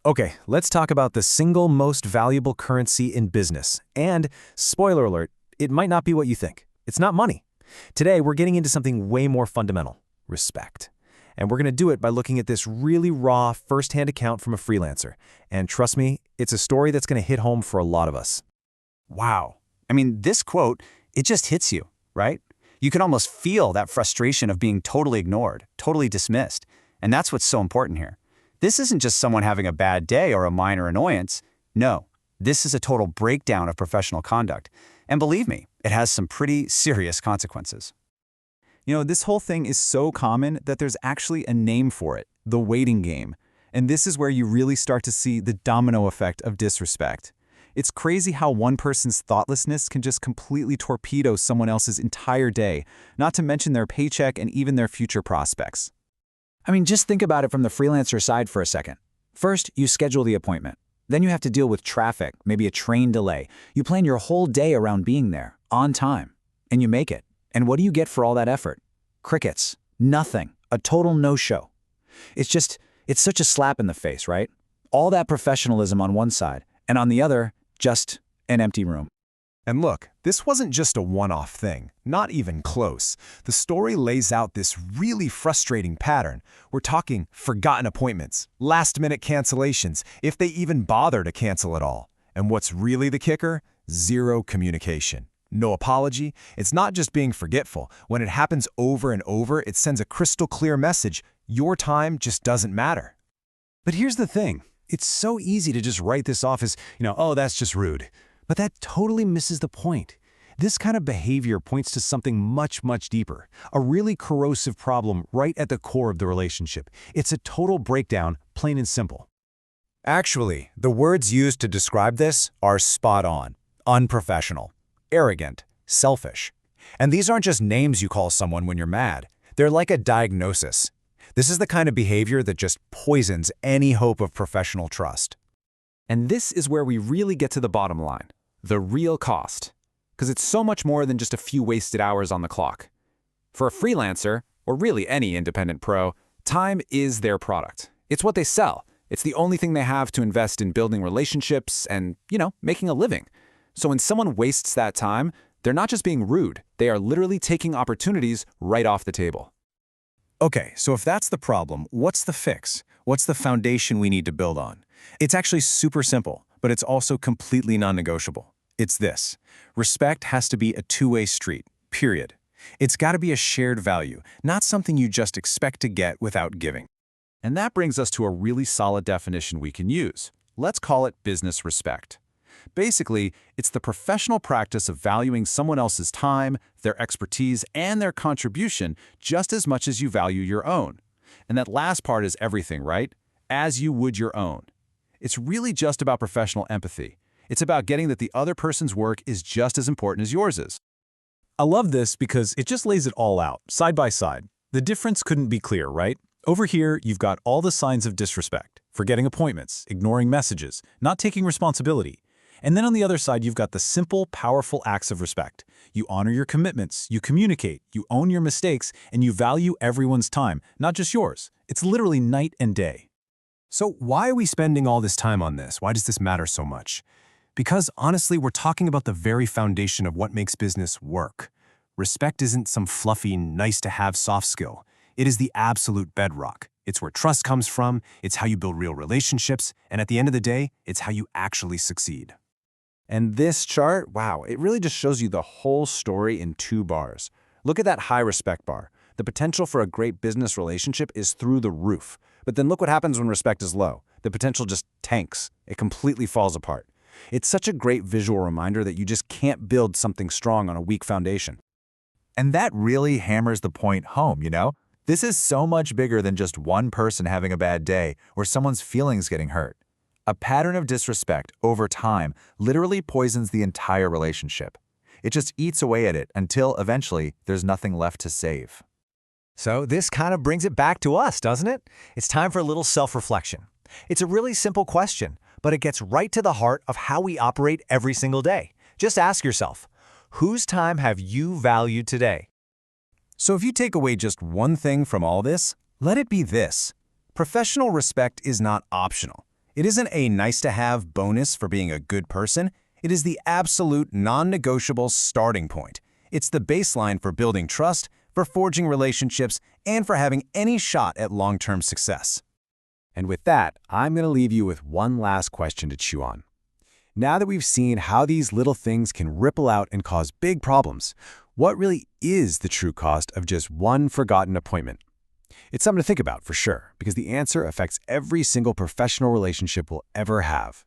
Okay, let's talk about the single most valuable currency in business. And, spoiler alert, it might not be what you think. It's not money. Today, we're getting into something way more fundamental: respect. And we're going to do it by looking at this really raw, first-hand account from a freelancer. And trust me, it's a story that's going to hit home for a lot of us. Wow. I mean, this quote, it just hits you, right? You can almost feel that frustration of being totally ignored, totally dismissed. And that's what's so important here. This isn't just someone having a bad day or a minor annoyance. No, this is a total breakdown of professional conduct. And believe me, it has some pretty serious consequences. You know, this whole thing is so common that there's actually a name for it: the waiting game. And this is where you really start to see the domino effect of disrespect. It's crazy how one person's thoughtlessness can just completely torpedo someone else's entire day, not to mention their paycheck and even their future prospects. I mean, just think about it from the freelancer side for a second. First, you schedule the appointment. Then you have to deal with traffic, maybe a train delay. You plan your whole day around being there, on time. And you make it. And what do you get for all that effort? Crickets. Nothing. A total no-show. It's such a slap in the face, right? All that professionalism on one side, and on the other, just an empty room. And look, this wasn't just a one-off thing, not even close. The story lays out this really frustrating pattern. We're talking forgotten appointments, last-minute cancellations, if they even bother to cancel at all. And what's really the kicker? Zero communication. No apology. It's not just being forgetful. When it happens over and over, it sends a crystal clear message: your time just doesn't matter. But here's the thing. It's so easy to just write this off as, oh, that's just rude. But that totally misses the point. This kind of behavior points to something much, much deeper, a really corrosive problem right at the core of the relationship. It's a total breakdown, plain and simple. Actually, the words used to describe this are spot on: unprofessional, arrogant, selfish. And these aren't just names you call someone when you're mad. They're like a diagnosis. This is the kind of behavior that just poisons any hope of professional trust. And this is where we really get to the bottom line: the real cost. Because it's so much more than just a few wasted hours on the clock. For a freelancer, or really any independent pro, time is their product. It's what they sell. It's the only thing they have to invest in building relationships and, making a living. So when someone wastes that time, they're not just being rude. They are literally taking opportunities right off the table. Okay, so if that's the problem, what's the fix? What's the foundation we need to build on? It's actually super simple, but it's also completely non-negotiable. It's this: respect has to be a two-way street, period. It's got to be a shared value, not something you just expect to get without giving. And that brings us to a really solid definition we can use. Let's call it business respect. Basically, it's the professional practice of valuing someone else's time, their expertise, and their contribution just as much as you value your own. And that last part is everything, right? As you would your own. It's really just about professional empathy. It's about getting that the other person's work is just as important as yours is. I love this because it just lays it all out, side by side. The difference couldn't be clear, right? Over here, you've got all the signs of disrespect: forgetting appointments, ignoring messages, not taking responsibility. And then on the other side, you've got the simple, powerful acts of respect. You honor your commitments, you communicate, you own your mistakes, and you value everyone's time, not just yours. It's literally night and day. So why are we spending all this time on this? Why does this matter so much? Because honestly, we're talking about the very foundation of what makes business work. Respect isn't some fluffy, nice-to-have soft skill. It is the absolute bedrock. It's where trust comes from, it's how you build real relationships, and at the end of the day, it's how you actually succeed. And this chart, wow, it really just shows you the whole story in 2 bars. Look at that high respect bar. The potential for a great business relationship is through the roof. But then look what happens when respect is low. The potential just tanks. It completely falls apart. It's such a great visual reminder that you just can't build something strong on a weak foundation. And that really hammers the point home, This is so much bigger than just one person having a bad day or someone's feelings getting hurt. A pattern of disrespect over time literally poisons the entire relationship. It just eats away at it until eventually there's nothing left to save. So this kind of brings it back to us, doesn't it? It's time for a little self-reflection. It's a really simple question, but it gets right to the heart of how we operate every single day. Just ask yourself, whose time have you valued today? So if you take away just one thing from all this, let it be this: professional respect is not optional. It isn't a nice-to-have bonus for being a good person. It is the absolute non-negotiable starting point. It's the baseline for building trust, for forging relationships, and for having any shot at long-term success. And with that, I'm going to leave you with one last question to chew on. Now that we've seen how these little things can ripple out and cause big problems, what really is the true cost of just one forgotten appointment? It's something to think about for sure, because the answer affects every single professional relationship we'll ever have.